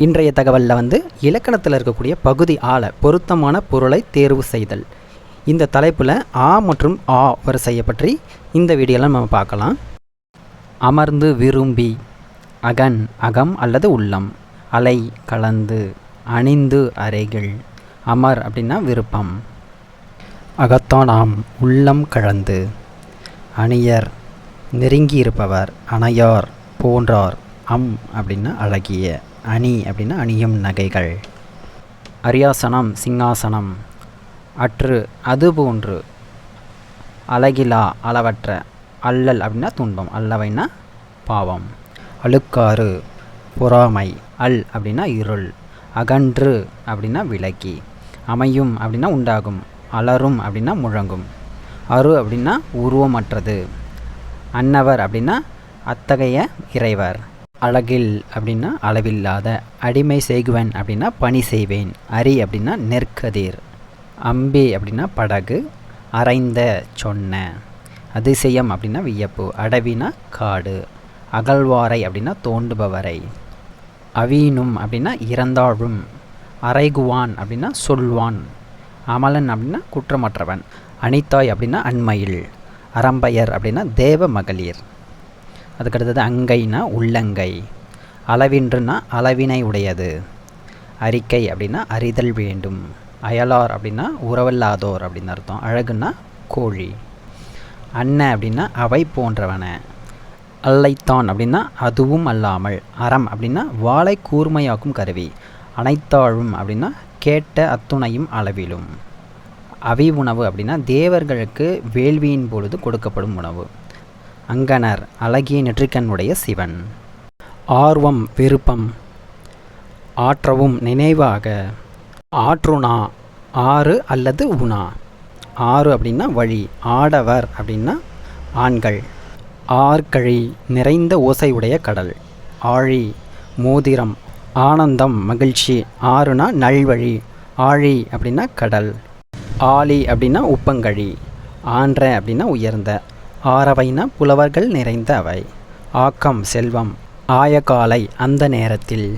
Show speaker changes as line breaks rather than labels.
இன்றைய தகவலில் இலக்கணத்தில் இருக்கக்கூடிய பகுதி ஆல பொருத்தமான பொருளை தேர்வு செய்தல் இந்த தலைப்பில் ஆ மற்றும் ஆ வரிசையை பற்றி இந்த வீடியோவில் நம்ம பார்க்கலாம். அமர்ந்து விரும்பி, அகன் அகம் அல்லது உள்ளம், அலை கலந்து, அணிந்து அறைகள், அமர் அப்படின்னா விருப்பம், அகத்தானாம் உள்ளம் கலந்து, அணியர் நெருங்கி இருப்பவர், அணையார் போன்றார், அப்படின்னா அழகிய, அணி அப்படின்னா அணியும் நகைகள், அரியாசனம் சிங்காசனம், அற்று அது போன்று, அழகிலா அளவற்ற, அல்லல் அப்படின்னா துன்பம், அல்லவைன்னா பாவம், அழுக்காறு பொறாமை, அல் அப்படின்னா இருள், அகன்று அப்படின்னா விலக்கி, அமையும் அப்படின்னா உண்டாகும், அலரும் அப்படின்னா முழங்கும், அரு அப்படின்னா உருவமற்றது, அன்னவர் அப்படின்னா அத்தகைய இறைவர், அழகில் அப்படின்னா அளவில்லாத, அடிமை செய்குவன் அப்படின்னா பணி செய்வேன், அரி அப்படின்னா நெற்கதிர், அம்பி அப்படின்னா படகு, அரைந்த சொன்ன, அதிசயம் அப்படின்னா வியப்பு, அடவினா காடு, அகழ்வாரை அப்படின்னா தோண்டுபவரை, அவீனும் அப்படின்னா இறந்தாழும், அரைகுவான் அப்படின்னா சொல்வான், அமலன் அப்படின்னா குற்றமற்றவன், அனிதாய் அப்படின்னா அண்மையில், அரம்பையர் அப்படின்னா தேவ மகளிர். அதுக்கடுத்தது அங்கைனா உள்ளங்கை, அளவின்றுனா அளவினை உடையது, அறிக்கை அப்படின்னா அறிதல் வேண்டும், அயலார் அப்படின்னா உறவில்லாதோர் அப்படின்னு அர்த்தம், அழகுன்னா கோழி, அன்ன அப்படின்னா அவை போன்றவன, அல்லைத்தான் அப்படின்னா அதுவும் அல்லாமல், அறம் அப்படின்னா வாளை கூர்மையாக்கும் கருவி, அனைத்தாழும் அப்படின்னா கேட்ட அத்துணையும் அளவிலும், அவி உணவு அப்படின்னா தேவர்களுக்கு வேள்வியின் பொழுது கொடுக்கப்படும் உணவு, அங்கனர் அழகிய நெற்றிக்கண்ணுடைய சிவன், ஆர்வம் விருப்பம், ஆற்றவும் நினைவாக, ஆற்றுணா ஆறு அல்லது உணா, ஆறு அப்படின்னா வழி, ஆடவர் அப்படின்னா ஆண்கள், ஆர்கழி நிறைந்த ஓசையுடைய கடல், ஆழி மோதிரம், ஆனந்தம் மகிழ்ச்சி, ஆறுனா நல்வழி, ஆழி அப்படின்னா கடல், ஆலி அப்படின்னா உப்பங்கழி, ஆன்ற அப்படின்னா உயர்ந்த, ஆரவைனா புலவர்கள் நிறைந்த அவை, ஆக்கம் செல்வம், ஆயகாலை அந்த நேரத்தில்.